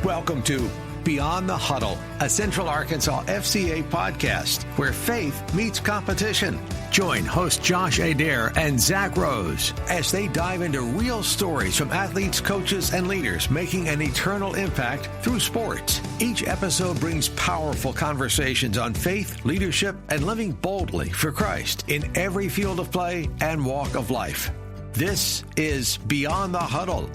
Welcome to Beyond the Huddle, a Central Arkansas FCA podcast where faith meets competition. Join host Josh Adair and Zach Rose as they dive into real stories from athletes, coaches, and leaders making an eternal impact through sports. Each episode brings powerful conversations on faith, leadership, and living boldly for Christ in every field of play and walk of life. This is Beyond the Huddle.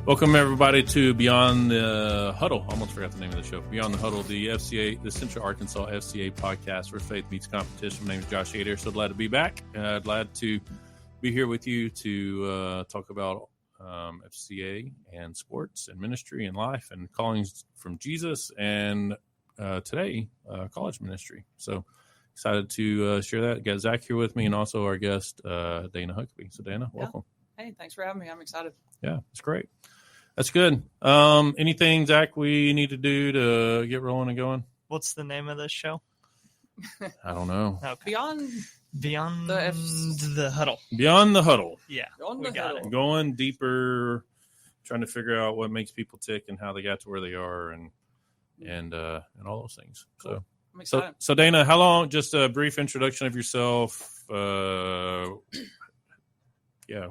Welcome, everybody, to Beyond the Huddle. Almost forgot the name of the show. Beyond the Huddle, the FCA, the Central Arkansas FCA podcast where faith meets competition. My name is Josh Adair. So glad to be back. Glad to be here with you to talk about FCA and sports and ministry and life and callings from Jesus and today, college ministry. So excited to share that. Got Zach here with me and also our guest, Dayna Huckabee. So, Dayna, welcome. Hey, thanks for having me. I'm excited. Yeah, it's great. That's good. Anything, Zach, we need to do to get rolling and going? What's the name of this show? I don't know. Okay. Beyond the Huddle. Beyond the Huddle. Yeah, we got it. Going deeper, trying to figure out what makes people tick and how they got to where they are and all those things. Cool. So I'm excited. So Dayna, how long? Just a brief introduction of yourself.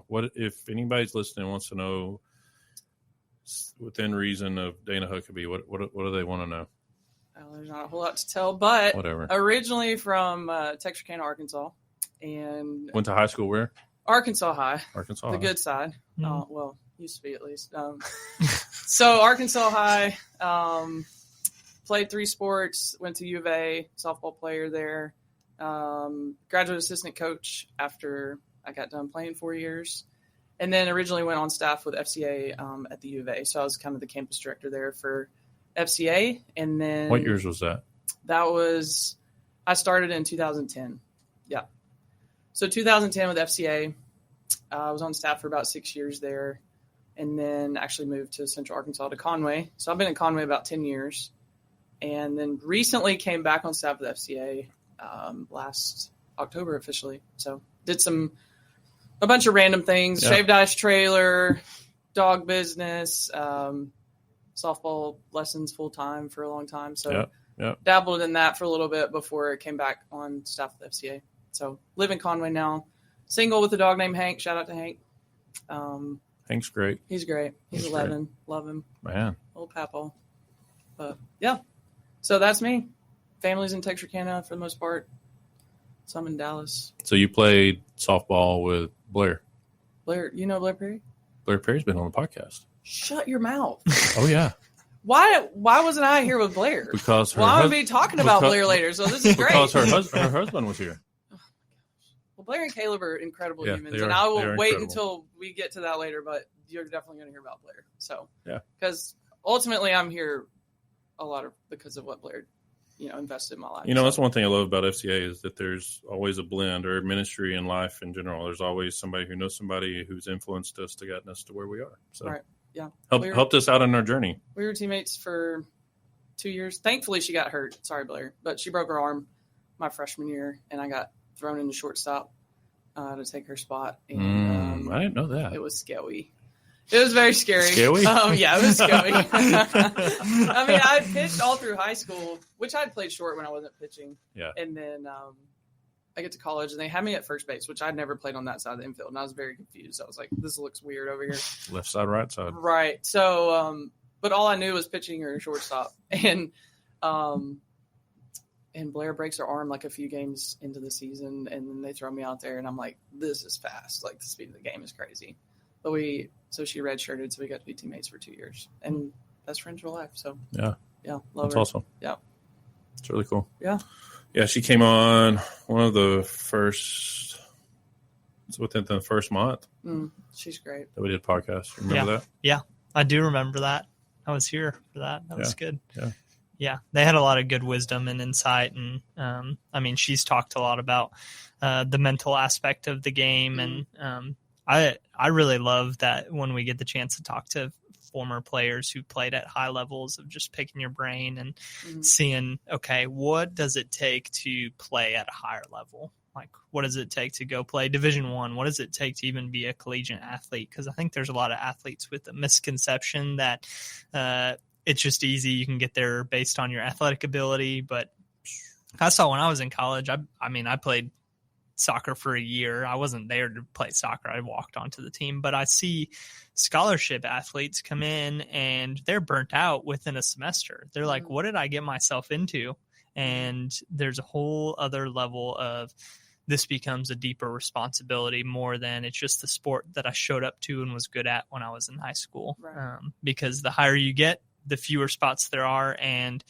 What if anybody's listening wants to know within reason of Dayna Huckabee, what do they want to know? Well, there's not a whole lot to tell, but whatever. Originally from Texarkana, Arkansas, and went to high school where? Arkansas High. Arkansas the High. Good side. Mm-hmm. Well, used to be at least. So Arkansas High, played 3 sports, went to U of A, softball player there, graduate assistant coach after I got done playing 4 years, and then originally went on staff with FCA at the U of A. So I was kind of the campus director there for FCA. And then what years was that? I started in 2010. Yeah. So 2010 with FCA, I was on staff for about 6 years there, and then actually moved to Central Arkansas to Conway. So I've been in Conway about 10 years, and then recently came back on staff with FCA last October officially. So did a bunch of random things, shaved ice trailer, dog business, softball lessons full time for a long time. So dabbled in that for a little bit before I came back on staff with FCA. So live in Conway now, single with a dog named Hank. Shout out to Hank. Hank's great. He's great. He's 11. Great. Love him. Man. Old Papaw. But yeah, so that's me. Family's in Texarkana for the most part. Some in Dallas. So you played softball with Blair. Blair, you know Blair Perry? Blair Perry's been on the podcast. Shut your mouth. Oh, yeah. Why wasn't I here with Blair? Because I'm going to be talking about Blair later, so this is great. Because her husband was here. Oh, my gosh. Well, Blair and Caleb are incredible humans, and I will wait until we get to that later, but you're definitely going to hear about Blair. So, because ultimately I'm here a lot because of what Blair invested in my life. That's one thing I love about FCA is that there's always a blend, or ministry and life in general. There's always somebody who knows somebody who's influenced us to get us to where we are. So right. Yeah. Helped us out on our journey. We were teammates for 2 years. Thankfully she got hurt. Sorry, Blair, but she broke her arm my freshman year and I got thrown into shortstop to take her spot. And I didn't know that. It was scary. It was very scary. Scary? Yeah, it was scary. I mean, I pitched all through high school, which I'd played short when I wasn't pitching. Yeah. And then I get to college, and they had me at first base, which I'd never played on that side of the infield, and I was very confused. I was like, this looks weird over here. Left side, right side. Right. So, but all I knew was pitching or shortstop. And Blair breaks her arm like a few games into the season, and then they throw me out there, and I'm like, this is fast. Like, the speed of the game is crazy. But so she redshirted, so we got to be teammates for 2 years and best friends for life. So yeah, love that's her. Awesome. Yeah, it's really cool. Yeah, she came on one of the first. It's within the first month. She's great. That we did a podcast. Remember that? Yeah, I do remember that. I was here for that. That was good. Yeah, they had a lot of good wisdom and insight, and she's talked a lot about the mental aspect of the game, and I really love that when we get the chance to talk to former players who played at high levels, of just picking your brain and seeing, okay, what does it take to play at a higher level? Like, what does it take to go play Division I? What does it take to even be a collegiate athlete? Because I think there's a lot of athletes with the misconception that it's just easy. You can get there based on your athletic ability. But I saw when I was in college, I played soccer for a year. I wasn't there to play soccer. I walked onto the team, but I see scholarship athletes come in and they're burnt out within a semester. They're like, what did I get myself into? And there's a whole other level of this becomes a deeper responsibility more than it's just the sport that I showed up to and was good at when I was in high school. Right. Because the higher you get, the fewer spots there are. And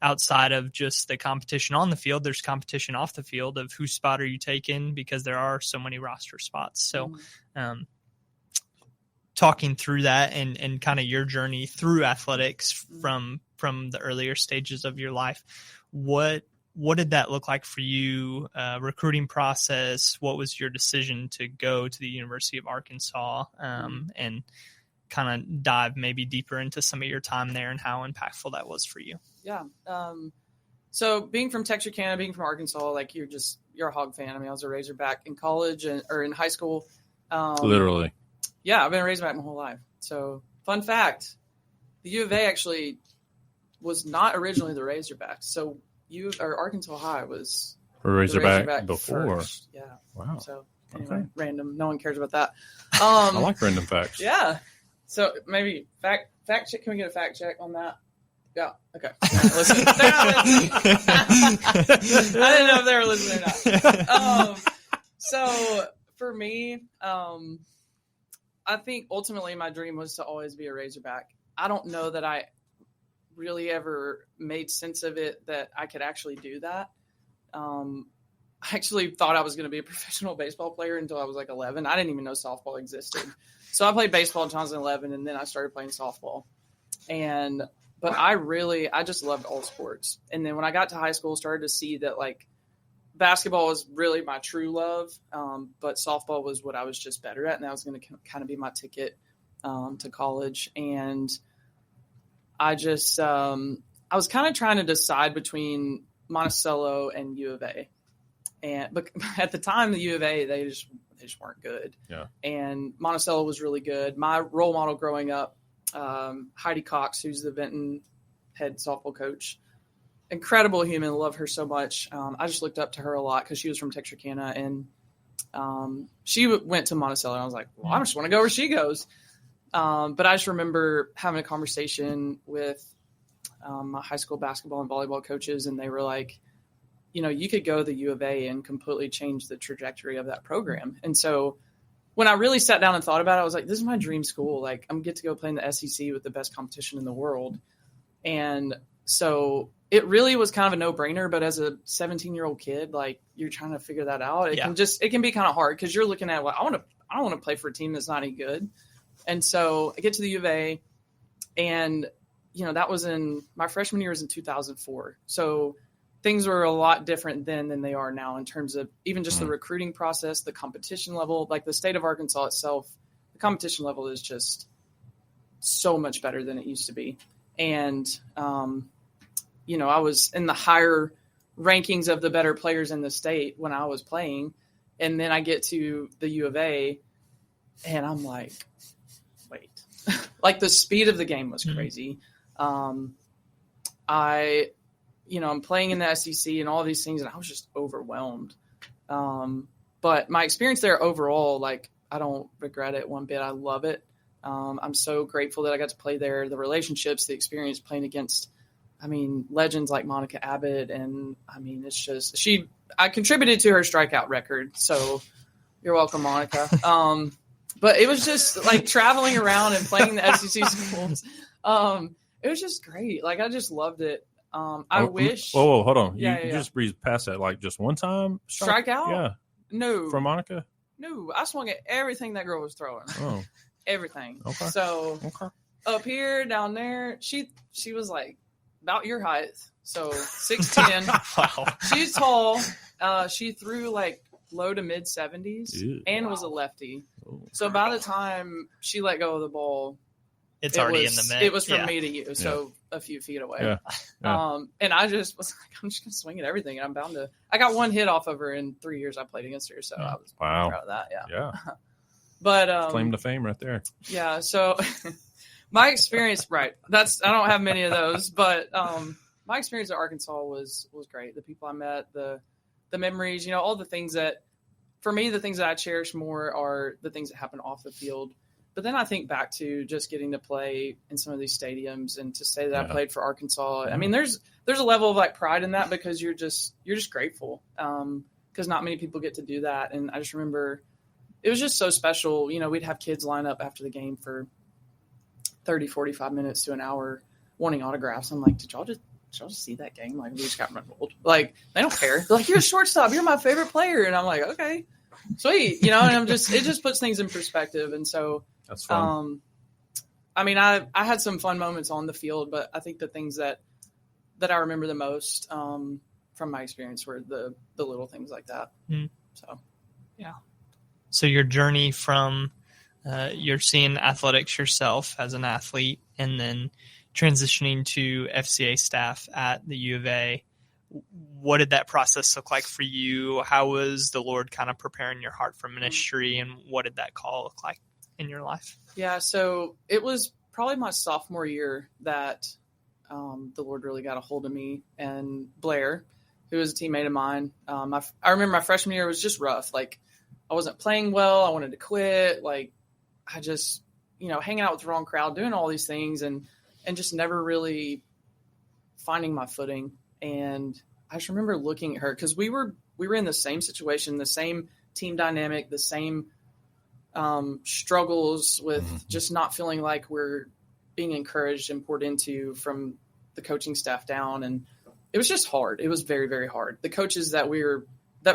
outside of just the competition on the field, there's competition off the field of whose spot are you taking, because there are so many roster spots. So talking through that and kind of your journey through athletics from the earlier stages of your life, what did that look like for you? Recruiting process, what was your decision to go to the University of Arkansas, and kind of dive maybe deeper into some of your time there and how impactful that was for you? Yeah. So being from Texarkana, being from Arkansas, like you're a Hog fan. I mean, I was a Razorback in college or in high school. Literally. Yeah, I've been a Razorback my whole life. So fun fact, the U of A actually was not originally the Razorbacks. So Arkansas High was Razorback before. First. Yeah. Wow. So anyway, random. No one cares about that. I like random facts. Yeah. So maybe fact check. Can we get a fact check on that? Yeah. Okay. Listen. They're not listening. I didn't know if they were listening or not. So for me, I think ultimately my dream was to always be a Razorback. I don't know that I really ever made sense of it that I could actually do that. I actually thought I was going to be a professional baseball player until I was like 11. I didn't even know softball existed. So I played baseball in 2011, and then I started playing softball. But I just loved all sports. And then when I got to high school, started to see that like basketball was really my true love. But softball was what I was just better at. And that was going to kind of be my ticket to college. And I was kind of trying to decide between Monticello and U of A. But at the time, the U of A, they just weren't good. Yeah. And Monticello was really good. My role model growing up, Heidi Cox, who's the Benton head softball coach, incredible human, love her so much. I just looked up to her a lot because she was from Texarkana, and she went to Monticello, and I was like, well, I just want to go where she goes. But I just remember having a conversation with my high school basketball and volleyball coaches, and they were like, you could go to the U of A and completely change the trajectory of that program. And so when I really sat down and thought about it, I was like, this is my dream school. Like, I'm get to go play in the SEC with the best competition in the world. And so it really was kind of a no-brainer. But as a 17-year-old kid, like, you're trying to figure that out. It can be kind of hard because you're looking at, well, I don't want to play for a team that's not any good. And so I get to the U of A, and, that was my freshman year was in 2004. So things were a lot different then than they are now in terms of even just the recruiting process, the competition level. Like the state of Arkansas itself, the competition level is just so much better than it used to be. And, I was in the higher rankings of the better players in the state when I was playing. And then I get to the U of A, and I'm like, wait. Like the speed of the game was crazy. I'm playing in the SEC and all these things, and I was just overwhelmed. But my experience there overall, like, I don't regret it one bit. I love it. I'm so grateful that I got to play there. The relationships, the experience playing against, legends like Monica Abbott. And, it's just I contributed to her strikeout record. So you're welcome, Monica. But it was just like traveling around and playing the SEC schools. It was just great. Like, I just loved it. I wish. Whoa, hold on. You just breezed past that like just one time? Strikeout? Yeah. No. From Monica? No. I swung at everything that girl was throwing. Oh. Everything. Okay. So up here, down there, she was like about your height. So 6'10". Wow. She's tall. She threw like low to mid 70s and was a lefty. Oh. So by the time she let go of the ball, it's already in the mix. It was from me to you, so a few feet away. Yeah. And I just was like, I'm just going to swing at everything. And I'm bound to. I got one hit off of her in 3 years I played against her, so I was proud of that. Yeah. But claim to fame right there. Yeah. So my experience, right? I don't have many of those, but my experience at Arkansas was great. The people I met, the memories, all the things that, for me, the things that I cherish more are the things that happen off the field. But then I think back to just getting to play in some of these stadiums and to say that I played for Arkansas. I mean, there's a level of like pride in that because you're just grateful because not many people get to do that. And I just remember it was just so special. We'd have kids line up after the game for 30, 45 minutes to an hour wanting autographs. I'm like, did y'all just see that game? Like, we just got rolled. Like, they don't care. They're like, you're a shortstop. You're my favorite player. And I'm like, okay, sweet. And it just puts things in perspective. And so, that's fun. I mean, I had some fun moments on the field, but I think the things that I remember the most from my experience were the little things like that. Mm. So, yeah. So your journey from you're seeing athletics yourself as an athlete and then transitioning to FCA staff at the U of A, what did that process look like for you? How was the Lord kind of preparing your heart for ministry, and what did that call look like in your life? Yeah, so it was probably my sophomore year that the Lord really got a hold of me, and Blair, who was a teammate of mine. I remember my freshman year was just rough. Like, I wasn't playing well. I wanted to quit. Like, I just, hanging out with the wrong crowd, doing all these things and just never really finding my footing. And I just remember looking at her because we were in the same situation, the same team dynamic, the same struggles with just not feeling like we're being encouraged and poured into from the coaching staff down. And it was just hard. It was very, very hard. The coaches that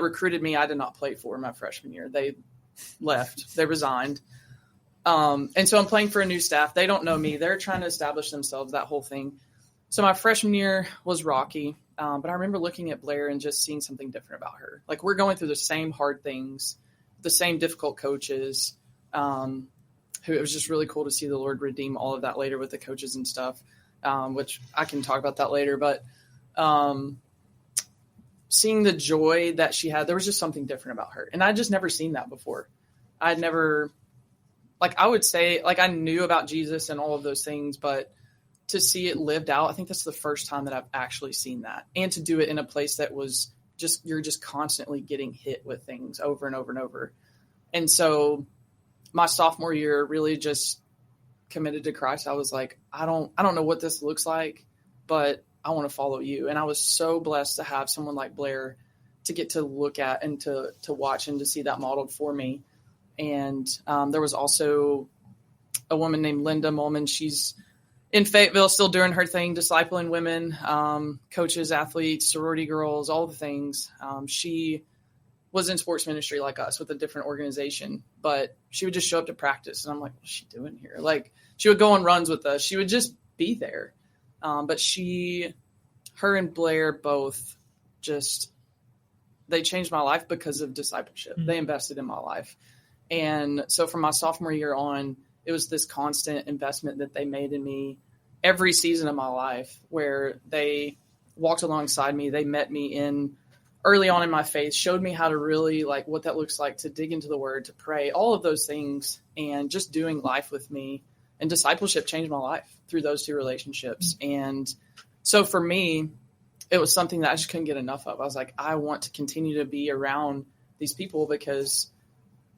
recruited me, I did not play for my freshman year. They left. They resigned. And so I'm playing for a new staff. They don't know me. They're trying to establish themselves, that whole thing. So my freshman year was rocky. But I remember looking at Blair and just seeing something different about her. Like, we're going through the same hard things, the same difficult coaches, who it was just really cool to see the Lord redeem all of that later with the coaches and stuff, which I can talk about that later. But seeing the joy that she had, there was just something different about her. And I'd just never seen that before. I'd never, like, I would say, like, I knew about Jesus and all of those things, but to see it lived out, I think that's the first time that I've actually seen that. And to do it in a place that was just, you're just constantly getting hit with things over and over and over. And so my sophomore year really just committed to Christ. I was like, I don't know what this looks like, but I want to follow you. And I was so blessed to have someone like Blair to get to look at and to watch and to see that modeled for me. And there was also a woman named Linda Molman. She's in Fayetteville, still doing her thing, discipling women, coaches, athletes, sorority girls, all the things. She was in sports ministry like us with a different organization, but she would just show up to practice. And I'm like, what's she doing here? Like, she would go on runs with us. She would just be there. But her and Blair both they changed my life because of discipleship. Mm-hmm. They invested in my life. And so from my sophomore year on, it was this constant investment that they made in me every season of my life, where they walked alongside me. They met me early on in my faith, showed me how to really, like, what that looks like to dig into the word, to pray, all of those things, and just doing life with me. And discipleship changed my life through those two relationships. And so for me, it was something that I just couldn't get enough of. I was like, I want to continue to be around these people because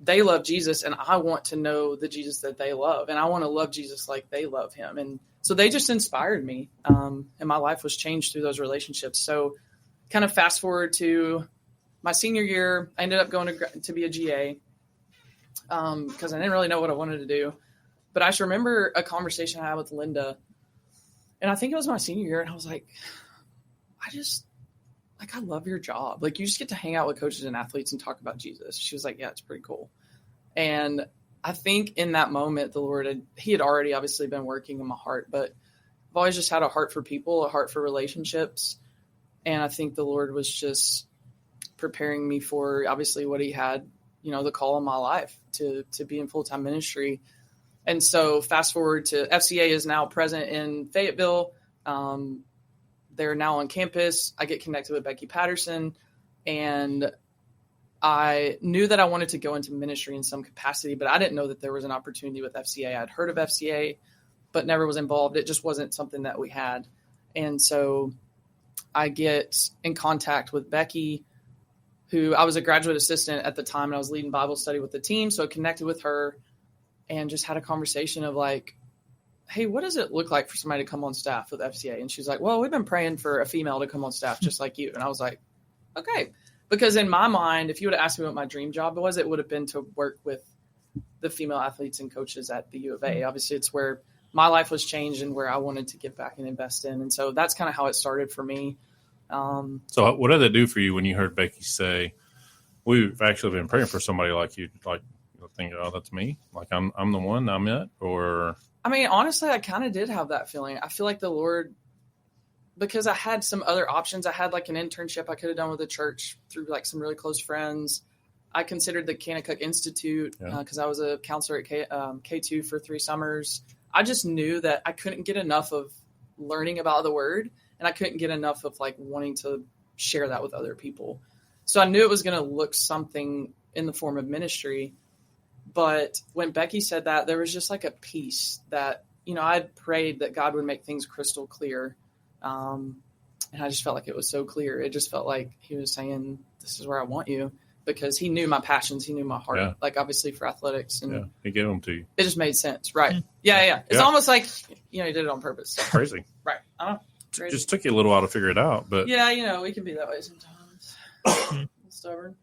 they love Jesus, and I want to know the Jesus that they love, and I want to love Jesus like they love him. And so they just inspired me, and my life was changed through those relationships. So kind of fast forward to my senior year, I ended up going to be a GA because I didn't really know what I wanted to do. But I just remember a conversation I had with Linda, and I think it was my senior year, and I was like, I love your job. Like, you just get to hang out with coaches and athletes and talk about Jesus. She was like, yeah, it's pretty cool. And I think in that moment, the Lord he had already obviously been working in my heart, but I've always just had a heart for people, a heart for relationships. And I think the Lord was just preparing me for obviously what he had, the call in my life to be in full-time ministry. And so fast forward to FCA is now present in Fayetteville. They're now on campus. I get connected with Becky Patterson, and I knew that I wanted to go into ministry in some capacity, but I didn't know that there was an opportunity with FCA. I'd heard of FCA, but never was involved. It just wasn't something that we had. And so I get in contact with Becky, who I was a graduate assistant at the time, and I was leading Bible study with the team. So I connected with her and just had a conversation of like, hey, what does it look like for somebody to come on staff with FCA? And she's like, well, we've been praying for a female to come on staff just like you. And I was like, okay. Because in my mind, if you would have asked me what my dream job was, it would have been to work with the female athletes and coaches at the U of A. Obviously, it's where my life was changed and where I wanted to give back and invest in. And so that's kind of how it started for me. So what did that do for you when you heard Becky say, we've actually been praying for somebody like you, like you think, oh, that's me? Like I'm the one, I'm it? Or I mean, honestly, I kind of did have that feeling. I feel like the Lord, because I had some other options. I had like an internship I could have done with the church through like some really close friends. I considered the Kanakuk Institute because I was a counselor at K2 for 3 summers. I just knew that I couldn't get enough of learning about the word, and I couldn't get enough of like wanting to share that with other people. So I knew it was going to look something in the form of ministry. But when Becky said that, there was just like a peace that, you know, I'd prayed that God would make things crystal clear. And I just felt like it was so clear. It just felt like he was saying, this is where I want you, because he knew my passions. He knew my heart, like obviously for athletics. And he gave them to you. It just made sense. Right. Yeah. It's almost like, you know, he did it on purpose. So. Crazy. Right. I don't know. Crazy. Just took you a little while to figure it out, but yeah, you know, we can be that way sometimes. Stubborn.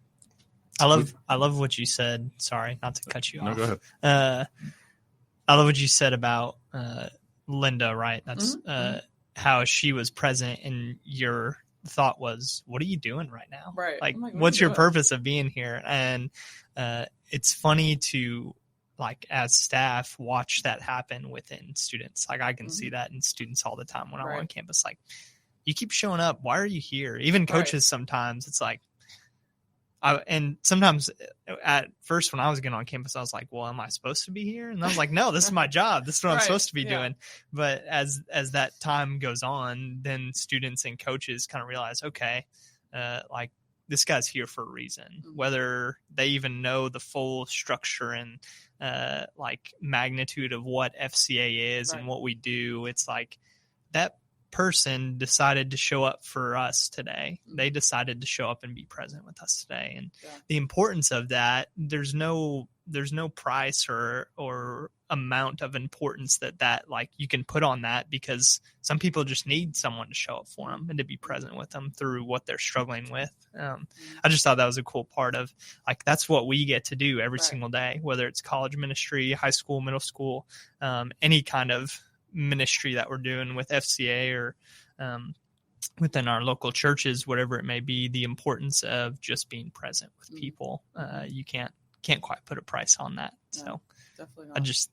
I love what you said. Sorry, not to cut you off. No, go ahead. I love what you said about Linda, right? That's how she was present, and your thought was, what are you doing right now? Right. Like, what's your purpose of being here? And it's funny to, like, as staff, watch that happen within students. Like, I can see that in students all the time when I'm on campus. Like, you keep showing up. Why are you here? Even coaches sometimes, it's like, and sometimes at first when I was getting on campus, I was like, well, am I supposed to be here? And I was like, no, this is my job. This is what I'm supposed to be doing. But as that time goes on, then students and coaches kind of realize, okay, like this guy's here for a reason, whether they even know the full structure and like magnitude of what FCA is and what we do. It's like that person decided to show up for us today. They decided to show up and be present with us today. And the importance of that, there's no price or amount of importance that like you can put on that, because some people just need someone to show up for them and to be present with them through what they're struggling with. I just thought that was a cool part of, like, that's what we get to do every single day, whether it's college ministry, high school, middle school, any kind of ministry that we're doing with FCA or within our local churches, whatever it may be. The importance of just being present with people, you can't quite put a price on that. So definitely not.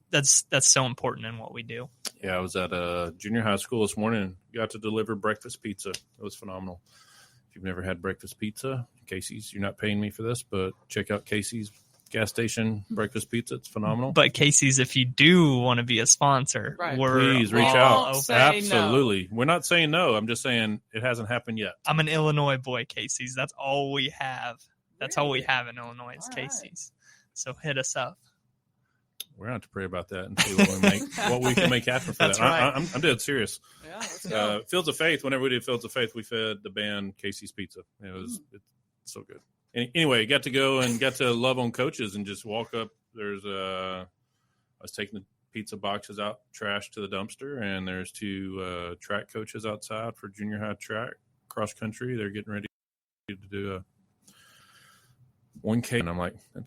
That's so important in what we do. I was at a junior high school this morning, got to deliver breakfast pizza. It was phenomenal. If you've never had breakfast pizza, Casey's, you're not paying me for this, but check out Casey's gas station breakfast pizza. It's phenomenal. But Casey's, if you do want to be a sponsor, please reach out. Absolutely. No. We're not saying no. I'm just saying it hasn't happened yet. I'm an Illinois boy, Casey's. That's all we have. That's all we have in Illinois is Casey's. So hit us up. We're going to have to pray about that and see what we can make happen for that. Right. I'm dead serious. Yeah, let's go. Fields of Faith, whenever we did Fields of Faith, we fed the band Casey's Pizza. It's so good. Anyway, got to go and got to love on coaches and just walk up. I was taking the pizza boxes out, trash to the dumpster, and there's 2 track coaches outside for junior high track, cross country. They're getting ready to do a 1K, and I'm like, I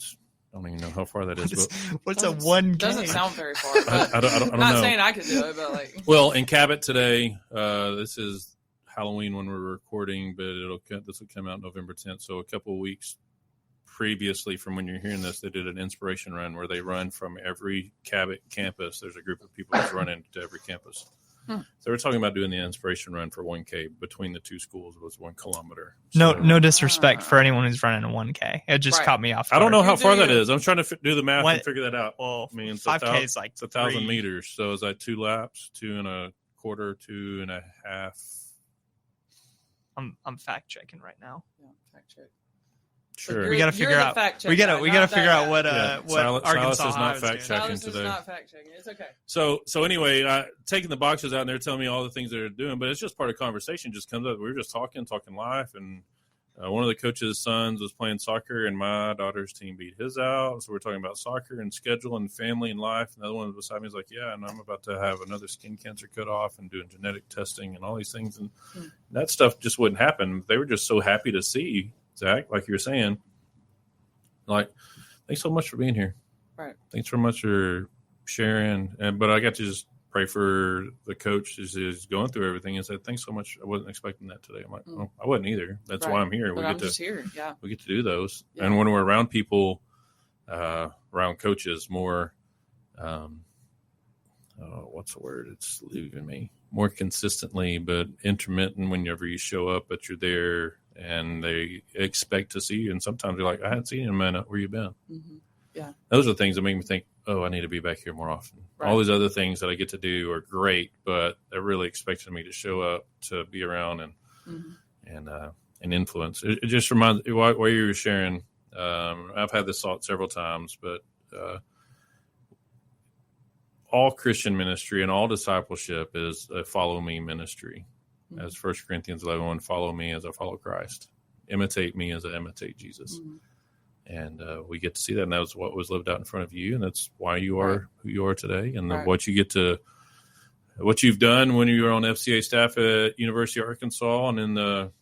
don't even know how far that is. What's a 1K? Doesn't sound very far. But I don't not know. saying I could do it, but like. Well, in Cabot today, this is Halloween when we're recording, but this will come out November 10th. So a couple of weeks previously from when you're hearing this, they did an inspiration run where they run from every Cabot campus. There's a group of people that's running to every campus. So we're talking about doing the inspiration run for 1K between the two schools. It was 1 kilometer. No disrespect for anyone who's running a 1K. It just caught me off guard. I don't know how far that is. I'm trying to do the math and figure that out. Well, I mean, 5K is like it's 1,000 meters. So is that 2 laps, 2.25, 2.5? I'm fact checking right now. Yeah, fact check. Sure. We got to figure out. We got to figure out what Arkansas is not is fact checking Silas today. is not fact checking. It's okay. So anyway, taking the boxes out and they're telling me all the things they're doing, but it's just part of conversation. Just comes up. We were just talking life, and one of the coach's sons was playing soccer, and my daughter's team beat his out. So we're talking about soccer and schedule and family and life. Another one beside me is like, yeah, and I'm about to have another skin cancer cut off and doing genetic testing and all these things, and that stuff just wouldn't happen. They were just so happy to see Zach, like you were saying. Like, thanks so much for being here. Right. Thanks so much for sharing. But I got to just pray for the coach who's going through everything and said, thanks so much. I wasn't expecting that today. I'm like, well, I wasn't either. That's why I'm here. But I'm just here. Yeah. We get to do those. Yeah. And when we're around people, around coaches more, what's the word? It's leaving me. More consistently, but intermittent whenever you show up, but you're there and they expect to see you. And sometimes you're like, I hadn't seen you in a minute. Where you been? Mm-hmm. Yeah. Those are things that make me think, oh, I need to be back here more often. Right. All these other things that I get to do are great, but they're really expecting me to show up, to be around and influence. It just reminds me, while you were sharing, I've had this thought several times, but all Christian ministry and all discipleship is a follow me ministry. Mm-hmm. As 1 Corinthians 11, follow me as I follow Christ. Imitate me as I imitate Jesus. Mm-hmm. And we get to see that. And that was what was lived out in front of you. And that's why you are who you are today. And what you've done when you were on FCA staff at University of Arkansas and in the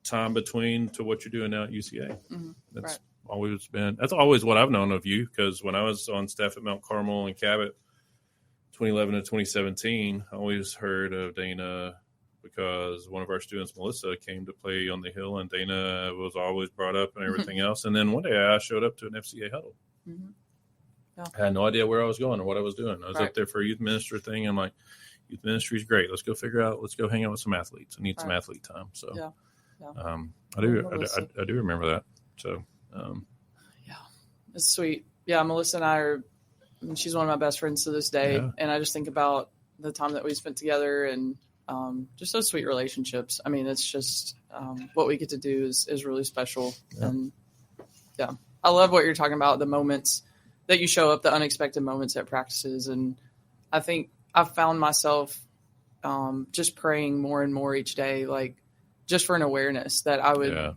time between to what you're doing now at UCA. Mm-hmm. That's always what I've known of you, because when I was on staff at Mount Carmel and Cabot 2011 to 2017, I always heard of Dayna because one of our students, Melissa, came to play on the Hill, and Dayna was always brought up and everything else. And then one day I showed up to an FCA huddle. Mm-hmm. Yeah. I had no idea where I was going or what I was doing. I was up there for a youth minister thing. I'm like, youth ministry is great. Let's go hang out with some athletes. I need some athlete time. So I do remember that. So it's sweet. Yeah, Melissa and I she's one of my best friends to this day. Yeah. And I just think about the time that we spent together and just those sweet relationships. I mean, it's just what we get to do is really special. Yeah. And I love what you're talking about, the moments that you show up, the unexpected moments at practices. And I think I've found myself just praying more and more each day, like just for an awareness that I would,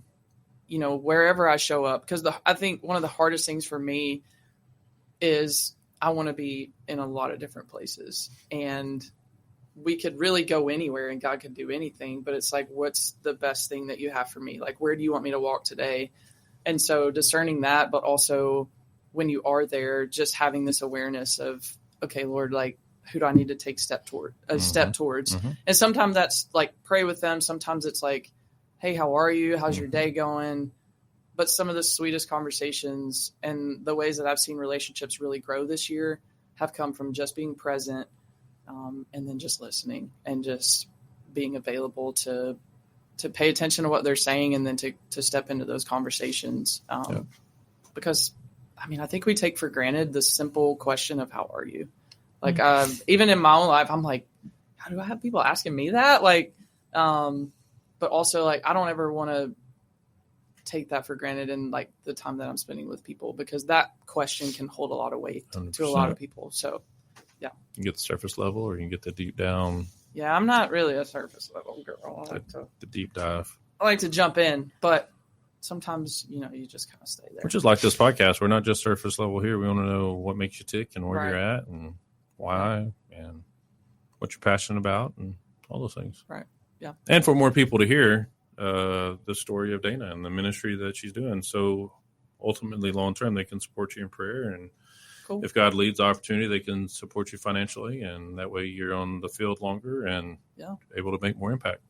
wherever I show up, because I think one of the hardest things for me is I want to be in a lot of different places, and we could really go anywhere and God could do anything, but it's like, what's the best thing that you have for me? Like, where do you want me to walk today? And so discerning that, but also when you are there, just having this awareness of, okay, Lord, like, who do I need to take step towards? Mm-hmm. And sometimes that's like pray with them. Sometimes it's like, hey, how are you? How's your day going? But some of the sweetest conversations and the ways that I've seen relationships really grow this year have come from just being present, and then just listening and just being available to pay attention to what they're saying, and then to step into those conversations. Because, I mean, I think we take for granted the simple question of how are you? Like, even in my own life, I'm like, how do I have people asking me that? Like, but also, like, I don't ever want to take that for granted in, like, the time that I'm spending with people, because that question can hold a lot of weight 100%. To a lot of people. So, yeah. You can get the surface level, or you can get the deep down. Yeah, I'm not really a surface level girl. I like the deep dive. I like to jump in, but sometimes, you just kind of stay there. Which is like this podcast. We're not just surface level here. We want to know what makes you tick and where you're at and why and what you're passionate about and all those things. Right. Yeah. And for more people to hear the story of Dayna and the ministry that she's doing. So ultimately, long term, they can support you in prayer. And if God leads the opportunity, they can support you financially. And that way you're on the field longer and able to make more impact.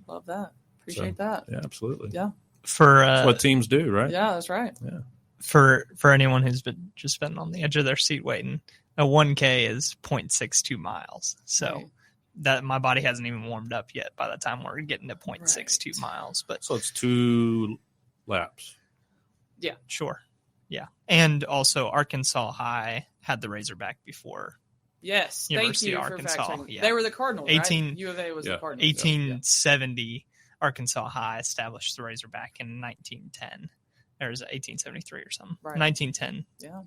Love that. Appreciate that. Yeah, absolutely. Yeah. That's what teams do, right? Yeah, that's right. Yeah. For anyone who's been on the edge of their seat waiting, a 1K is 0.62 miles. So Right. that my body hasn't even warmed up yet by the time we're getting to 0.62 miles. But So it's 2 laps. Yeah. Sure. Yeah. And also Arkansas High had the Razorback before. Yes. University Thank of you for Arkansas, fact-checking. yeah. They were the Cardinals, 18 right? U of A was Yeah. the Cardinals. 1870, Arkansas High established the Razorback in 1910. Or is it 1873 or something? Right. 1910. Yeah.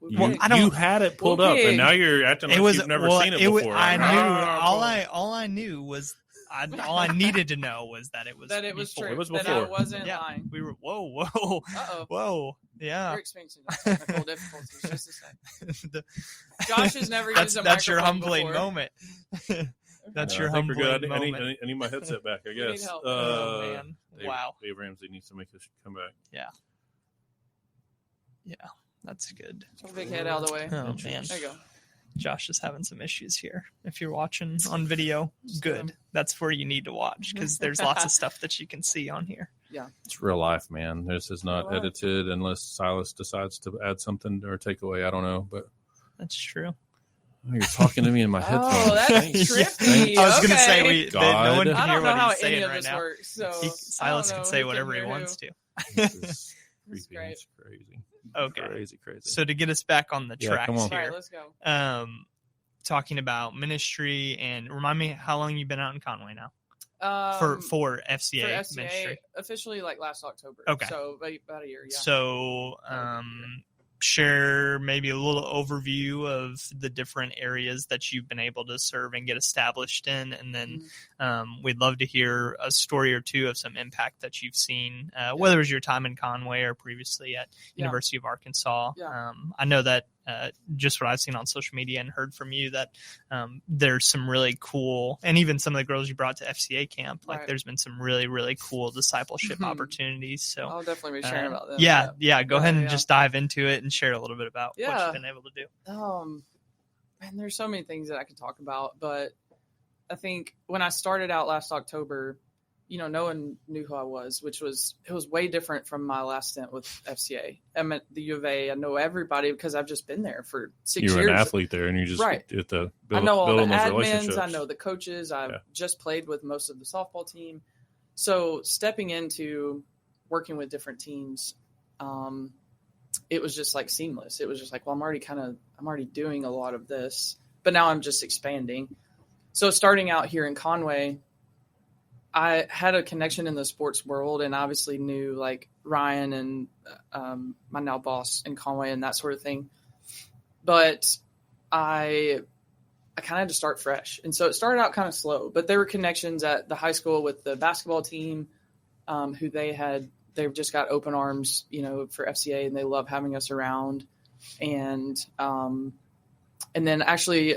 You had it pulled up, and now you're acting like you've never seen it before. I knew. Like, All I knew was all I needed to know was that it was true. It was That before. I wasn't Yeah, lying. we were. Whoa. Uh-oh. Whoa. Yeah. We're experiencing technical difficulties. Just a sec. The- Josh has never used a That's your microphone humbling before. moment. That's your I think we're good. humbling moment. I need my headset back, I We need guess. help. Oh, man. Wow. Dave Ramsey needs to make us come back. Yeah, that's good. Put a big head out of the way. Oh man, There you go. Josh is having some issues here. If you're watching on video, good. That's where you need to watch because there's lots of stuff that you can see on here. Yeah. It's real life, man. This is not Real life. edited unless Silas decides to add something or take away. I don't know, but That's true. you're talking to me in my headphones. Oh, that's Thanks. trippy. I was going to Okay. say no one God. can I hear don't know what how he's saying any of right this now. works. So Silas can say whatever he wants to. This is That's creepy. great. It's crazy. Okay. Crazy. So to get us back on the Yeah, tracks come on. All right, here, let's go. talking about ministry and remind me how long you've been out in Conway now for FCA, for FCA ministry. officially like last October. Okay. So about a year. Yeah. So, share maybe a little overview of the different areas that you've been able to serve and get established in. And then we'd love to hear a story or two of some impact that you've seen, whether it was your time in Conway or previously at University of Arkansas. Yeah. I know that just what I've seen on social media and heard from you that there's some really cool, and even some of the girls you brought to FCA camp, like there's been some really, really cool discipleship opportunities. So I'll definitely be sharing about them. Yeah. Go ahead and just dive into it and share a little bit about what you've been able to do. Man, there's so many things that I could talk about, but I think when I started out last October, no one knew who I was, it was way different from my last stint with FCA. I'm at the U of A. I know everybody because I've just been there for 6 years. You were an athlete there, and you just get to I know all the building those admins. relationships. I know the coaches. I've just played with most of the softball team. So stepping into working with different teams, it was just like seamless. It was just like, well, I'm already doing a lot of this, but now I'm just expanding. So starting out here in Conway, I had a connection in the sports world and obviously knew like Ryan and my now boss in Conway and that sort of thing. But I kind of had to start fresh. And so it started out kind of slow, but there were connections at the high school with the basketball team who they've just got open arms, for FCA, and they love having us around. And then actually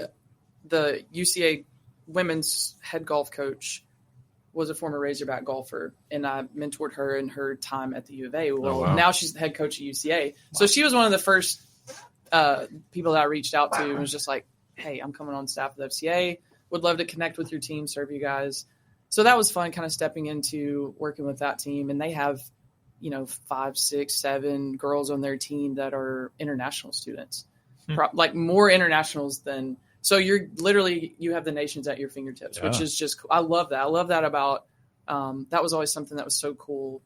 the UCA women's head golf coach was a former Razorback golfer, and I mentored her in her time at the U of A. Well, now she's the head coach at UCA. Wow. So she was one of the first people that I reached out to and was just like, hey, I'm coming on staff with FCA. Would love to connect with your team, serve you guys. So that was fun, kind of stepping into working with that team. And they have, 5, 6, 7 girls on their team that are international students, like more internationals than – so you have the nations at your fingertips, which is just cool. I love that. I love that about that was always something that was so cool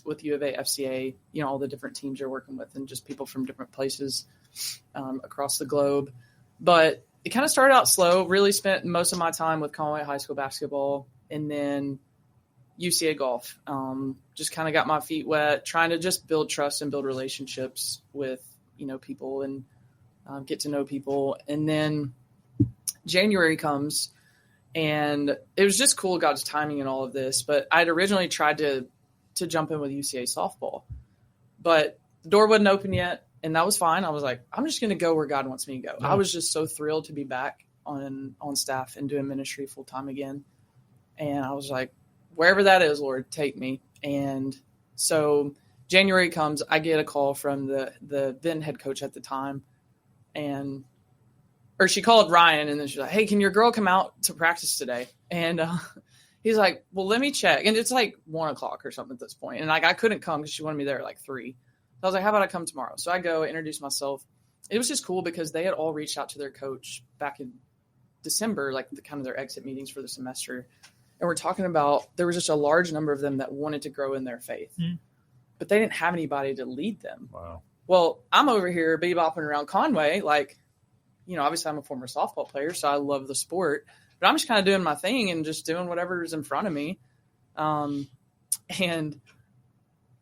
with U of A, FCA, all the different teams you're working with and just people from different places across the globe. But it kind of started out slow, really spent most of my time with Conway High School basketball and then UCA golf. Just kind of got my feet wet, trying to just build trust and build relationships with, people and get to know people. And then January comes and it was just cool, God's timing and all of this. But I'd originally tried to jump in with UCA softball, but the door wasn't open yet. And that was fine. I was like, I'm just going to go where God wants me to go. Yeah. I was just so thrilled to be back on staff and doing ministry full time again. And I was like, wherever that is, Lord, take me. And so January comes, I get a call from the then head coach at the time. Or she called Ryan and then she's like, hey, can your girl come out to practice today? And he's like, well, let me check. And it's like 1:00 or something at this point. And like, I couldn't come because she wanted me there at like 3. So I was like, how about I come tomorrow? So I go introduce myself. it was just cool because they had all reached out to their coach back in December, like kind of their exit meetings for the semester. And we're talking about, there was just a large number of them that wanted to grow in their faith, but they didn't have anybody to lead them. Wow. Well, I'm over here bebopping around Conway. Like, obviously I'm a former softball player, so I love the sport, but I'm just kind of doing my thing and just doing whatever's in front of me.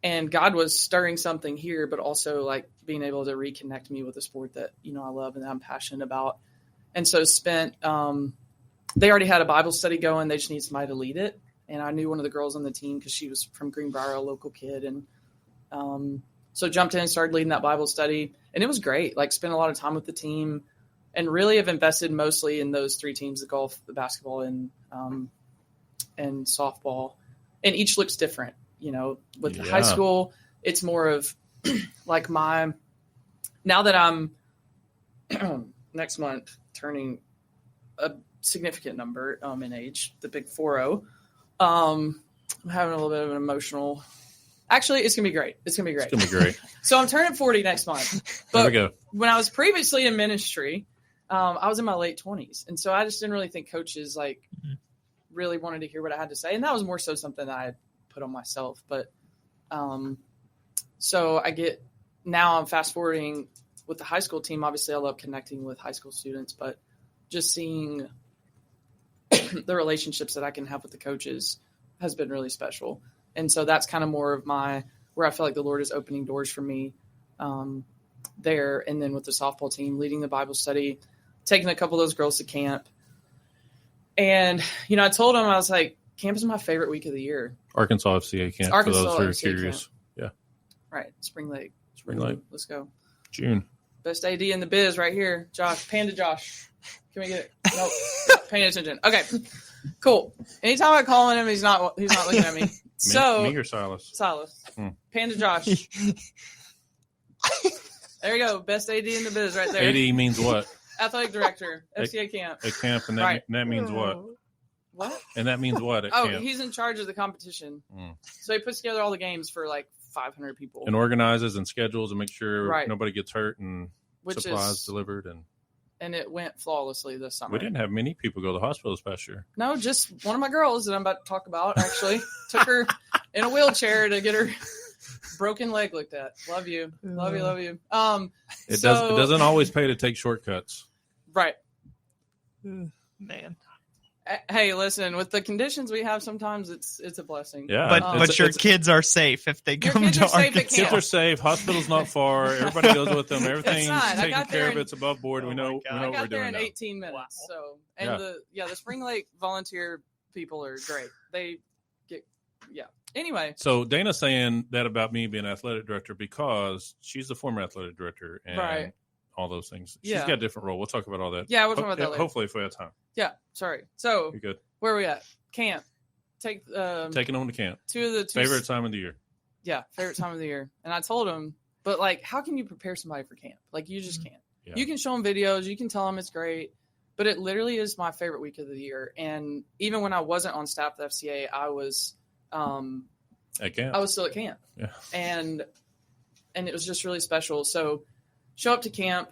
And God was stirring something here, but also like being able to reconnect me with a sport that, I love and that I'm passionate about. And so they already had a Bible study going. They just need somebody to lead it. And I knew one of the girls on the team because she was from Greenbrier, a local kid. And so jumped in and started leading that Bible study. And it was great. Like, spent a lot of time with the team and really have invested mostly in those three teams, the golf, the basketball, and softball. And each looks different. With the high school, it's more of like now that I'm next month turning a significant number in age, the big 40. I'm having a little bit of an emotional. Actually, it's gonna be great. It's gonna be great. So I'm turning 40 next month. But there we go. When I was previously in ministry, I was in my late 20s, and so I just didn't really think coaches really wanted to hear what I had to say, and that was more so something that I had put on myself. But so now I'm fast forwarding with the high school team. Obviously I love connecting with high school students, but just seeing the relationships that I can have with the coaches has been really special. And so that's kind of more of where I feel like the Lord is opening doors for me there. And then with the softball team, leading the Bible study, taking a couple of those girls to camp. And, I told them, I was like, camp is my favorite week of the year. Arkansas FCA camp, for those who are curious. Camp. Yeah. Right. Spring Lake. Let's go. June. Best AD in the biz right here. Josh. Panda Josh. Can we get it? Nope. Paying attention. Okay. Cool. Anytime I call on him, he's not looking at me. So me or Silas? Silas. Panda Josh. There you go. Best AD in the biz right there. AD means what? Athletic director. FCA camp. At camp, and that means what? What? And that means what at camp? He's in charge of the competition. So he puts together all the games for like 500 people. And organizes and schedules and makes sure nobody gets hurt and supplies delivered. And it went flawlessly this summer. We didn't have many people go to the hospital this past year. No, just one of my girls that I'm about to talk about, actually. Took her in a wheelchair to get her broken leg looked at. Love you. Love you. It doesn't always pay to take shortcuts. Right. Man. Hey, listen, with the conditions we have, sometimes it's a blessing. Yeah, but your kids are safe if they come to Arkansas. Kids are safe. Hospital's not far. Everybody goes with them. Everything's taken care of. It's above board. We know what we're doing. I got there in now. 18 minutes. Wow. So, and the Spring Lake volunteer people are great. They get Anyway, so Dayna's saying that about me being athletic director because she's the former athletic director and all those things. She's got a different role. We'll talk about all that. Yeah, we'll talk about that later. Hopefully, if we have time. Yeah, sorry. So you're good. Where are we at? Camp. Taking them to camp. Two favorite time of the year. Yeah, favorite time of the year. And I told him, but like, how can you prepare somebody for camp? Like, you just can't. Yeah. You can show them videos. You can tell them it's great. But it literally is my favorite week of the year. And even when I wasn't on staff at FCA, I was at camp. I was still at camp. Yeah. And it was just really special. So show up to camp,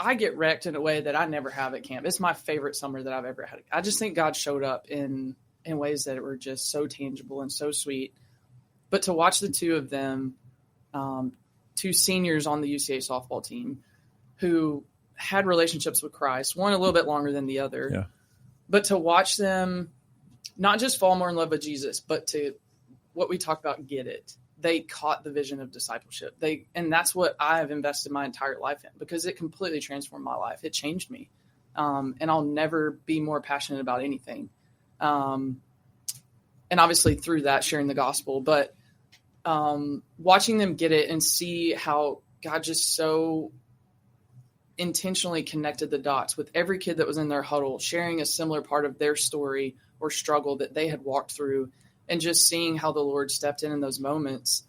I get wrecked in a way that I never have at camp. It's my favorite summer that I've ever had. I just think God showed up in ways that were just so tangible and so sweet. But to watch the two of them, two seniors on the UCA softball team who had relationships with Christ, one a little bit longer than the other, but to watch them not just fall more in love with Jesus, but to what we talk about, get it. They caught the vision of discipleship. And that's what I have invested my entire life in because it completely transformed my life. It changed me. And I'll never be more passionate about anything. And obviously through that, sharing the gospel, but watching them get it and see how God just so intentionally connected the dots with every kid that was in their huddle, sharing a similar part of their story or struggle that they had walked through. And just seeing how the Lord stepped in those moments,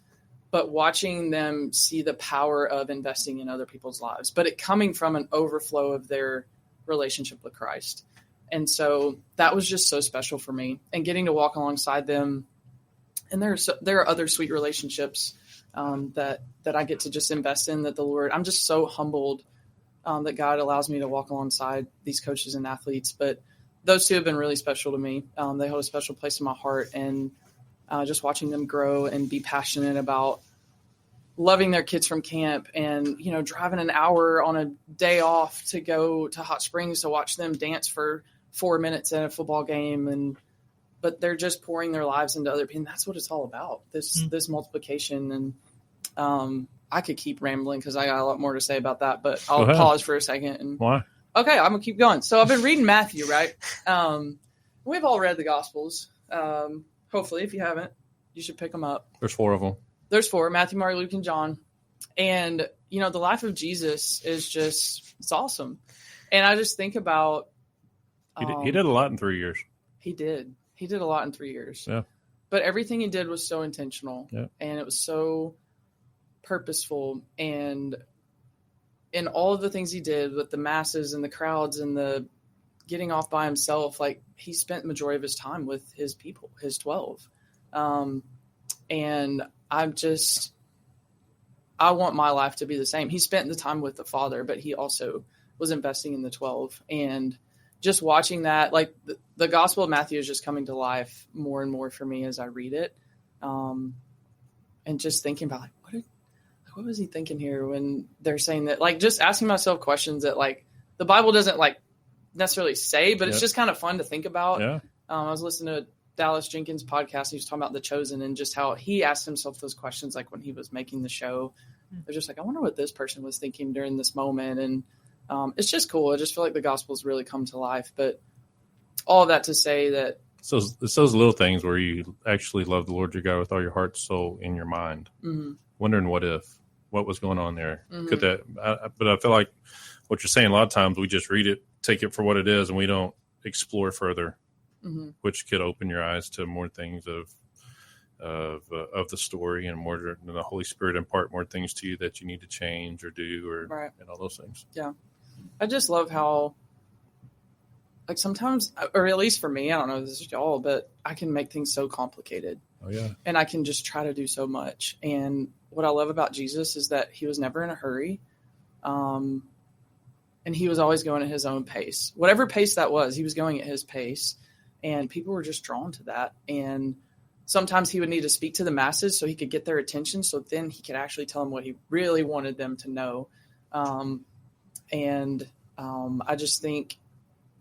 but watching them see the power of investing in other people's lives, but it coming from an overflow of their relationship with Christ. And so that was just so special for me and getting to walk alongside them. And there are other sweet relationships that I get to just invest in, that the Lord, I'm just so humbled that God allows me to walk alongside these coaches and athletes. But those two have been really special to me. They hold a special place in my heart, and just watching them grow and be passionate about loving their kids from camp and, driving an hour on a day off to go to Hot Springs to watch them dance for 4 minutes in a football game. But they're just pouring their lives into other people. And that's what it's all about, this multiplication. And I could keep rambling because I got a lot more to say about that, but I'll pause for a second. Why? Okay, I'm going to keep going. So I've been reading Matthew, right? We've all read the Gospels. Hopefully, if you haven't, you should pick them up. There's 4 of them. There's 4, Matthew, Mark, Luke, and John. And, the life of Jesus is it's awesome. And I just think about. He did a lot in 3 years. He did. He did a lot in 3 years. Yeah. But everything he did was so intentional. Yeah. And it was so purposeful. And in all of the things he did with the masses and the crowds and the getting off by himself, like, he spent the majority of his time with his people, his 12. And I want my life to be the same. He spent the time with the Father, but he also was investing in the 12. And just watching that, like, the Gospel of Matthew is just coming to life more and more for me as I read it. And just thinking about, what was he thinking here when they're saying that, like, just asking myself questions that, like, the Bible doesn't, like, necessarily say, but it's just kind of fun to think about. Yeah. I was listening to Dallas Jenkins' podcast. He was talking about The Chosen and just how he asked himself those questions, like, when he was making the show. They're just like, I wonder what this person was thinking during this moment. And it's just cool. I just feel like the Gospels really come to life. But all of that to say that. So it's those little things where you actually love the Lord your God with all your heart, soul, and your mind. Mm-hmm. Wondering what was going on there. Mm-hmm. But I feel like what you're saying, a lot of times we just read it, take it for what it is, and we don't explore further, mm-hmm. which could open your eyes to more things of the story, and more, and the Holy Spirit impart more things to you that you need to change or do, or right. and all those things. Yeah. I just love how, like, sometimes, or at least for me, I don't know if this is y'all, but I can make things so complicated. Oh yeah. And I can just try to do so much. And what I love about Jesus is that he was never in a hurry. And he was always going at his own pace. Whatever pace that was, he was going at his pace. And people were just drawn to that. And sometimes he would need to speak to the masses so he could get their attention. So then he could actually tell them what he really wanted them to know. I just think,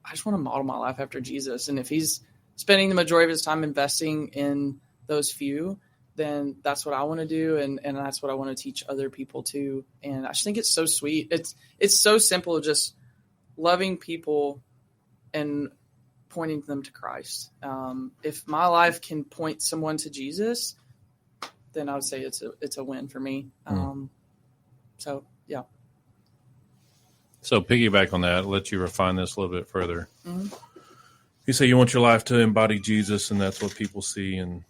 I just want to model my life after Jesus. And if he's spending the majority of his time investing in those few, then that's what I want to do. And that's what I want to teach other people too. And I just think it's so sweet. It's so simple, just loving people and pointing them to Christ. If my life can point someone to Jesus, then I would say it's a win for me. So yeah. So piggyback on that, I'll let you refine this a little bit further. Mm-hmm. You say you want your life to embody Jesus, and that's what people see in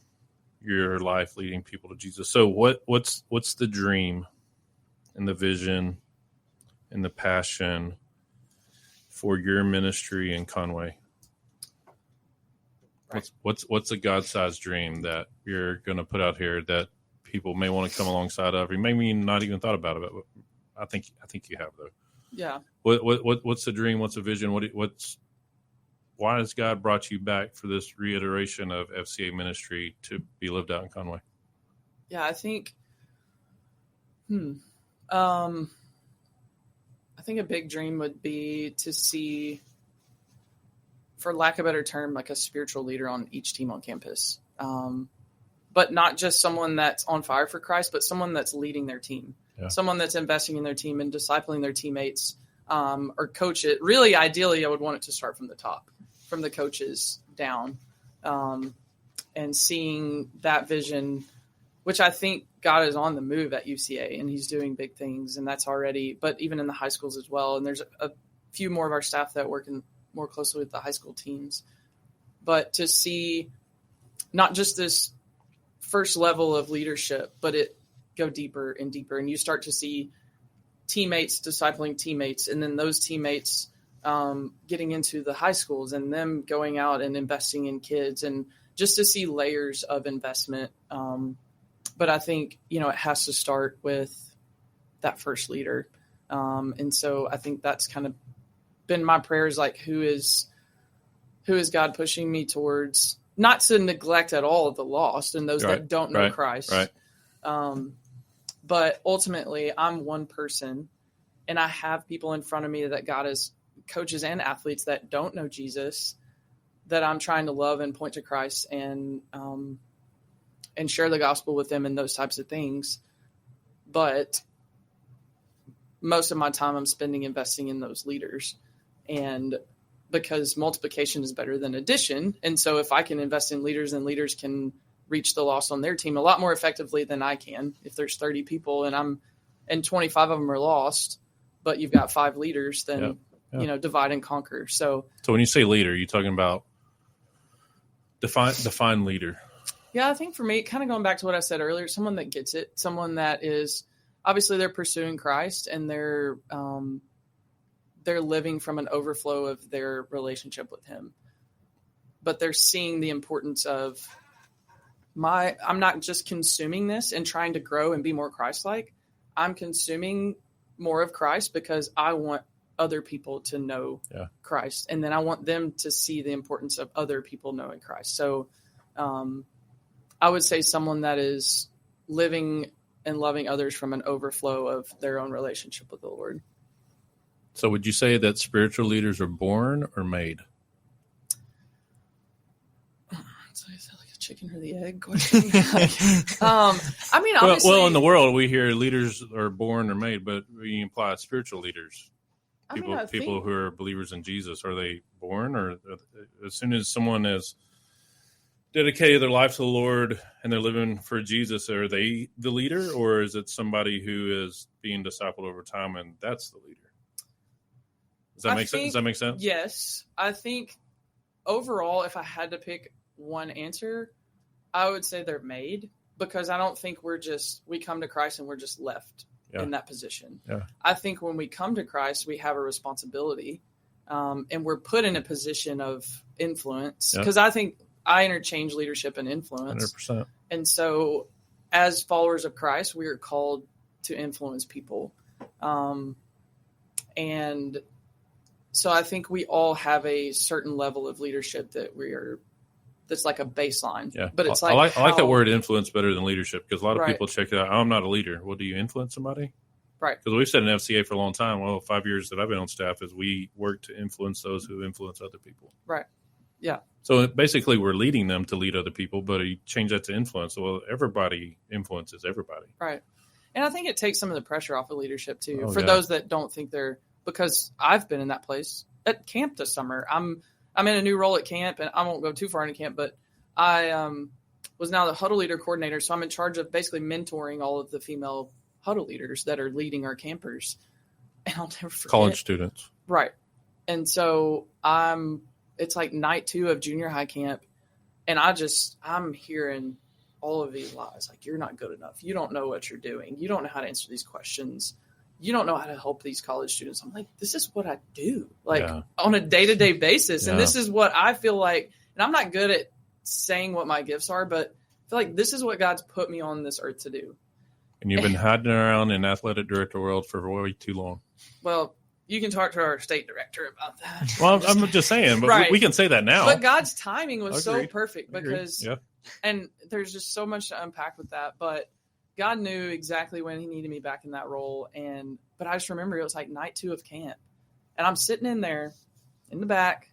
your life, leading people to Jesus. So what's the dream and the vision and the passion for your ministry in Conway? Right. What's a God-sized dream that you're going to put out here that people may want to come alongside of, or maybe not even thought about it? But I think you have, though. Yeah. What's the dream? What's the vision? Why has God brought you back for this reiteration of FCA ministry to be lived out in Conway? Yeah, I think, I think a big dream would be to see, for lack of a better term, like a spiritual leader on each team on campus. But not just someone that's on fire for Christ, but someone that's leading their team. Yeah. Someone that's investing in their team and discipling their teammates, or coach it. Really, ideally, I would want it to start from the top, from the coaches down, and seeing that vision, which I think God is on the move at UCA, and he's doing big things, and that's already, but even in the high schools as well. And there's a few more of our staff that work more closely with the high school teams. But to see not just this first level of leadership, but it go deeper and deeper, and you start to see teammates discipling teammates, and then those teammates getting into the high schools and them going out and investing in kids, and just to see layers of investment. But But I think, it has to start with that first leader. And so I think that's kind of been my prayers, like who is God pushing me towards, not to neglect at all the lost and those that don't know Christ. Right. But ultimately I'm one person, and I have people in front of me that God is coaches and athletes that don't know Jesus, that I'm trying to love and point to Christ and share the gospel with them and those types of things. But most of my time I'm spending investing in those leaders, and because multiplication is better than addition. And so if I can invest in leaders, and leaders can reach the lost on their team a lot more effectively than I can. If there's 30 people and 25 of them are lost, but you've got 5 leaders, then, divide and conquer. So when you say leader, you're talking about define leader. Yeah, I think for me, kind of going back to what I said earlier, someone that gets it, someone that is obviously they're pursuing Christ, and they're living from an overflow of their relationship with him, but they're seeing the importance of I'm not just consuming this and trying to grow and be more Christ-like. I'm consuming more of Christ because I want other people to know Christ. And then I want them to see the importance of other people knowing Christ. So I would say someone that is living and loving others from an overflow of their own relationship with the Lord. So would you say that spiritual leaders are born or made? So is that like a chicken or the egg question? Obviously, well, in the world, we hear leaders are born or made, but we imply spiritual leaders. People who are believers in Jesus, are they born, or as soon as someone has dedicated their life to the Lord and they're living for Jesus, are they the leader, or is it somebody who is being discipled over time and that's the leader? Does that make sense? Yes. I think overall, if I had to pick one answer, I would say they're made, because I don't think we come to Christ and we're just left in that position. Yeah. I think when we come to Christ, we have a responsibility, and we're put in a position of influence, because I think I interchange leadership and influence. 100%. And so as followers of Christ, we are called to influence people. And so I think we all have a certain level of leadership that's like a baseline. Yeah. But it's I like that word influence better than leadership, because a lot of people check it out. I'm not a leader. Well, do you influence somebody? Right. Because we've said in FCA for a long time, 5 years that I've been on staff, is we work to influence those who influence other people. Right. Yeah. So basically we're leading them to lead other people, but you change that to influence. Well, everybody influences everybody. Right. And I think it takes some of the pressure off of leadership too, for those that don't think because I've been in that place at camp this summer. I'm in a new role at camp, and I won't go too far into camp, but I was now the Huddle leader coordinator. So I'm in charge of basically mentoring all of the female Huddle leaders that are leading our campers. And I'll never forget. College students. Right. And so it's like night 2 of junior high camp, and I'm hearing all of these lies. Like, you're not good enough. You don't know what you're doing. You don't know how to answer these questions. You don't know how to help these college students. I'm like, this is what I do, on a day-to-day basis. And this is what I feel like, and I'm not good at saying what my gifts are, but I feel like this is what God's put me on this earth to do. And you've been hiding around in athletic director world for way too long. Well, you can talk to our state director about that. Well, I'm just saying, but we can say that now. But God's timing was so perfect, because, yeah. And there's just so much to unpack with that, but God knew exactly when he needed me back in that role. But I just remember it was like night 2 of camp, and I'm sitting in there in the back,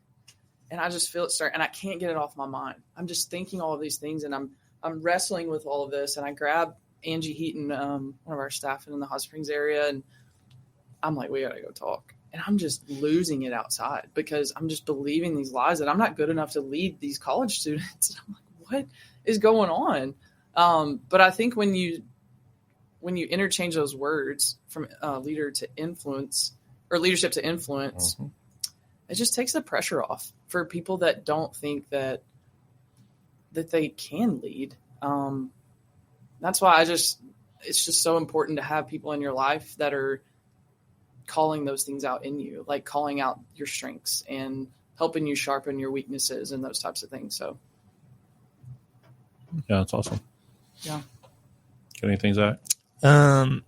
and I just feel it start, and I can't get it off my mind. I'm just thinking all of these things, and I'm wrestling with all of this. And I grab Angie Heaton, one of our staff in the Hot Springs area, and I'm like, we got to go talk. And I'm just losing it outside, because I'm just believing these lies that I'm not good enough to lead these college students. I'm like, what is going on? But I think when you interchange those words from leader to influence, or leadership to influence, it just takes the pressure off for people that don't think that they can lead. That's why it's just so important to have people in your life that are calling those things out in you, like calling out your strengths and helping you sharpen your weaknesses and those types of things. So. Yeah, that's awesome. Yeah. Got anything, Zach? I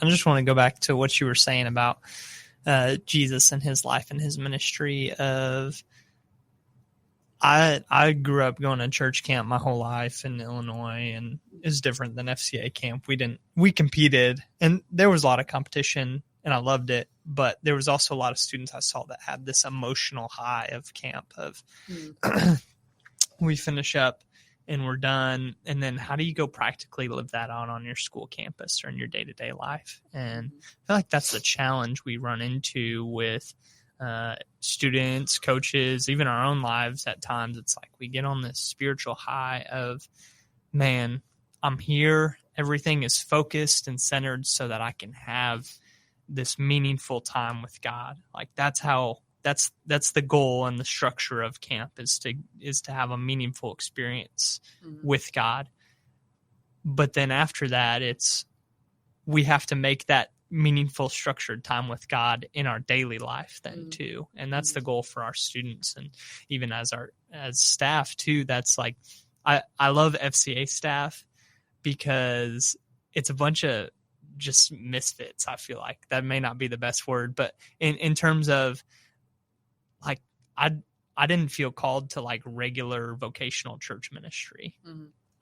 just want to go back to what you were saying about Jesus and his life and his ministry. I grew up going to church camp my whole life in Illinois, and it's different than FCA camp. We competed, and there was a lot of competition, and I loved it. But there was also a lot of students I saw that had this emotional high of camp of we finish up and we're done. And then how do you go practically live that out on your school campus or in your day-to-day life? And I feel like that's the challenge we run into with students, coaches, even our own lives. At times it's like we get on this spiritual high of, man, I'm here. Everything is focused and centered so that I can have this meaningful time with God. Like that's the goal and the structure of camp is to have a meaningful experience with God. But then after that, we have to make that meaningful structured time with God in our daily life then too. And that's the goal for our students. And even as staff too, that's like, I love FCA staff because it's a bunch of just misfits. I feel like that may not be the best word, but in terms of like, I didn't feel called to like regular vocational church ministry.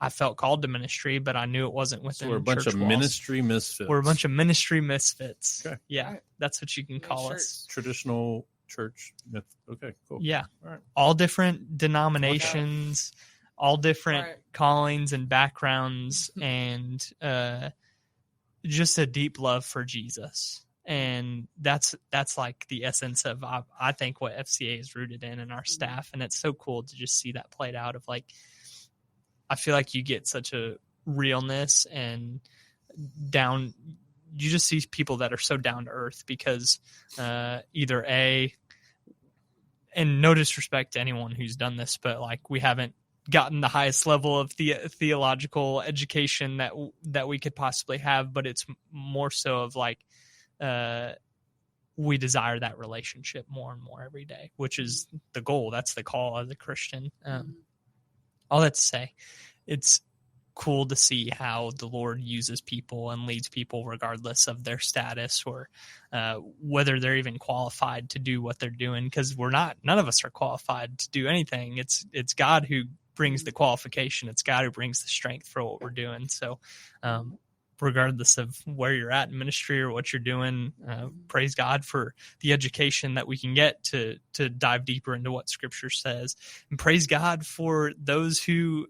I felt called to ministry, but I knew it wasn't within. So we're a bunch of ministry misfits. We're a bunch of ministry misfits. Okay. Yeah, right. That's what you can call us. Traditional church myth. Okay, cool. Yeah. All right. All different denominations, all different callings and backgrounds, and just a deep love for Jesus. And that's like the essence of, I think, what FCA is rooted in our staff. And it's so cool to just see that played out of like, I feel like you get such a realness and you just see people that are so down to earth because either and no disrespect to anyone who's done this, but like we haven't gotten the highest level of theological education that we could possibly have, but it's more so of like we desire that relationship more and more every day, which is the goal. That's the call as a Christian. All that to say, it's cool to see how the Lord uses people and leads people regardless of their status or whether they're even qualified to do what they're doing, because none of us are qualified to do anything. It's God who brings the qualification. It's God who brings the strength for what we're doing. So regardless of where you're at in ministry or what you're doing, praise God for the education that we can get to dive deeper into what Scripture says, and praise God for those who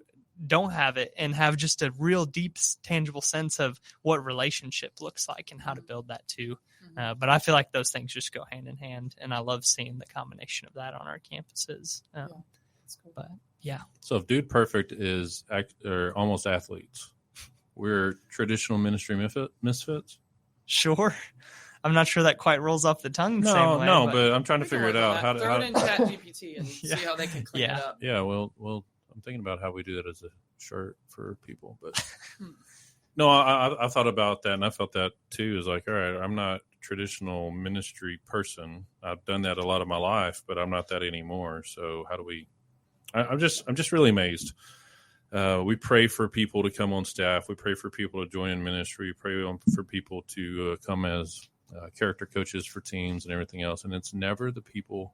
don't have it and have just a real deep, tangible sense of what relationship looks like and how to build that too. But I feel like those things just go hand in hand, and I love seeing the combination of that on our campuses. That's cool. But yeah. So if Dude Perfect is almost athletes, we're traditional ministry misfits? Sure. I'm not sure that quite rolls off the tongue the same way. No, but I'm trying to figure it out. Throw it in ChatGPT and see how they can clean it up. Yeah, well, I'm thinking about how we do that as a shirt for people. But no, I thought about that, and I felt that too. Is like, all right, I'm not a traditional ministry person. I've done that a lot of my life, but I'm not that anymore. So how do we? I'm just really amazed. We pray for people to come on staff. We pray for people to join in ministry. We pray for people to come as character coaches for teams and everything else. And it's never the people.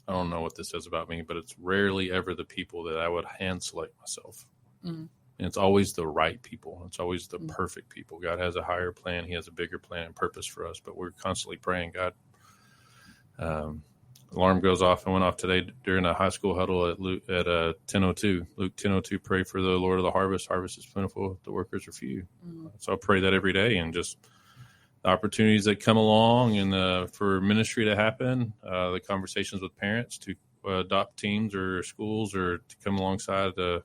I don't know what this says about me, but it's rarely ever the people that I would hand select myself. And it's always the right people. It's always the perfect people. God has a higher plan. He has a bigger plan and purpose for us, but we're constantly praying, God, alarm goes off and went off today during a high school huddle at 10:02. Luke 10:02, pray for the Lord of the harvest. Harvest is plentiful, the workers are few. So I pray that every day, and just the opportunities that come along and for ministry to happen, the conversations with parents to adopt teams or schools or to come alongside to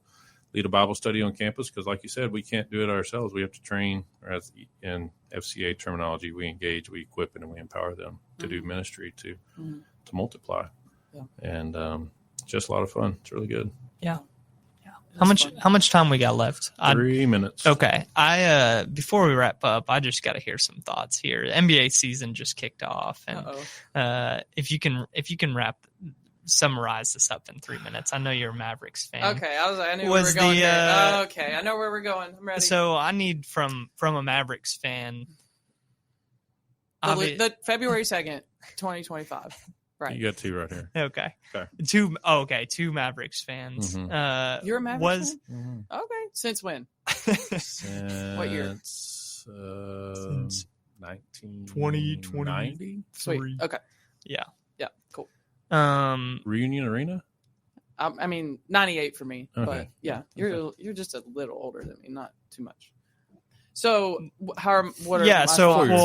lead a Bible study on campus. Because like you said, we can't do it ourselves. We have to train, or as in FCA terminology, we engage, we equip, and we empower them to do ministry to multiply. And just a lot of fun. It's really good. How much time we got left? 3 minutes. Okay. I before we wrap up, I just got to hear some thoughts here. The NBA season just kicked off, and if you can summarize this up in 3 minutes. I know you're a Mavericks fan. Okay, I knew where we're going here. Okay, I know where we're going. I'm ready. So I need from a Mavericks fan. The February 2nd, 2025. Right. You got 2 right here. Okay. 2 Mavericks fans. Mm-hmm. You're a Mavericks fan? Mm-hmm. Okay. Since when? What year? Since 2020. Sweet. Okay. Yeah. Yeah. Cool. Reunion Arena? I mean, 98 for me. Okay. But yeah, you're just a little older than me, not too much. So what are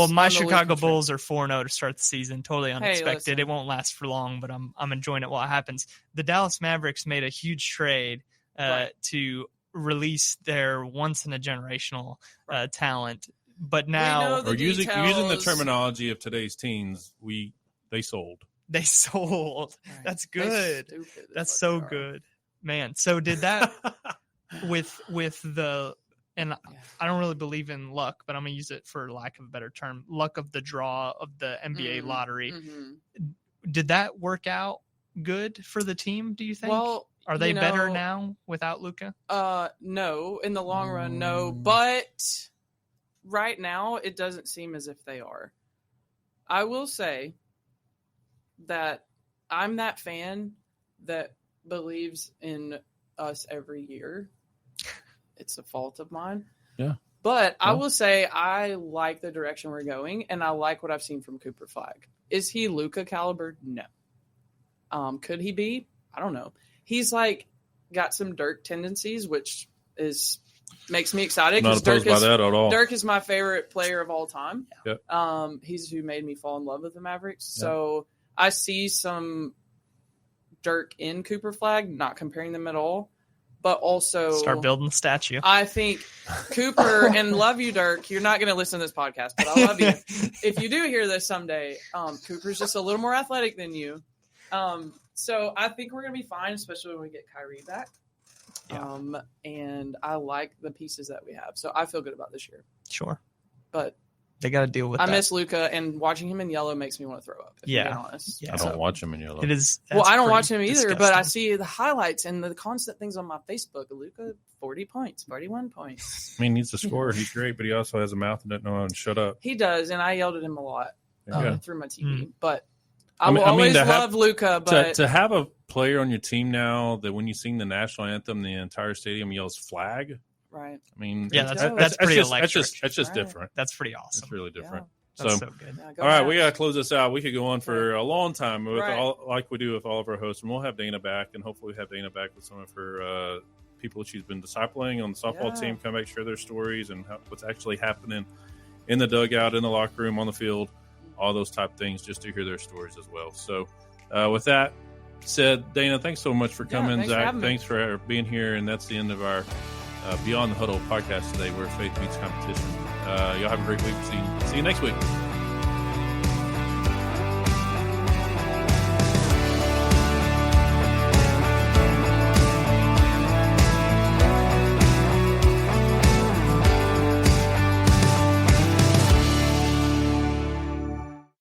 my Chicago Bulls are 4-0 to start the season. Totally unexpected. It won't last for long, but I'm enjoying it while it happens. The Dallas Mavericks made a huge trade to release their once in a generational talent, but now using the terminology of today's teens, they sold. They sold. Right. That's good. That's so good, man. So did that with the. And I don't really believe in luck, but I'm going to use it for lack of a better term. Luck of the draw of the NBA lottery. Mm-hmm. Did that work out good for the team, do you think? Well, are they better now without Luka? No. In the long run, no. But right now, it doesn't seem as if they are. I will say that I'm that fan that believes in us every year. It's a fault of mine. Yeah. But I will say I like the direction we're going, and I like what I've seen from Cooper Flag. Is he Luka caliber? No. Could he be? I don't know. He's got some Dirk tendencies, which makes me excited. Not opposed by that at all. Dirk is my favorite player of all time. Yep. He's who made me fall in love with the Mavericks. Yep. So I see some Dirk in Cooper Flag, not comparing them at all. But also start building the statue. I think Cooper, and love you, Dirk. You're not going to listen to this podcast, but I love you. If you do hear this someday, Cooper's just a little more athletic than you. So I think we're going to be fine, especially when we get Kyrie back. Yeah. And I like the pieces that we have. So I feel good about this year. Sure. But they got to deal with that. I miss Luka, and watching him in yellow makes me want to throw up. If I'm being honest. Yeah. I don't watch him in yellow. It is. Well, I don't watch him either, disgusting. But I see the highlights and the constant things on my Facebook. Luka, 40 points, 41 points. I mean, he's a scorer. He's great, but he also has a mouth and doesn't know how to shut up. He does, and I yelled at him a lot through my TV. But I will always love Luka. But to have a player on your team now that when you sing the national anthem, the entire stadium yells flag. Right. I mean, that's pretty electric. That's just different. That's pretty awesome. It's really different. Yeah. That's so good. All right, we got to close this out. We could go on for a long time like we do with all of our hosts, and we'll have Dayna back, and hopefully we have Dayna back with some of her people she's been discipling on the softball team, come back, share their stories and what's actually happening in the dugout, in the locker room, on the field, all those type things, just to hear their stories as well. So with that said, Dayna, thanks so much for coming. Zach, thanks for being here, and that's the end of our Beyond the Huddle podcast today, where faith meets competition. Y'all have a great week. See you next week.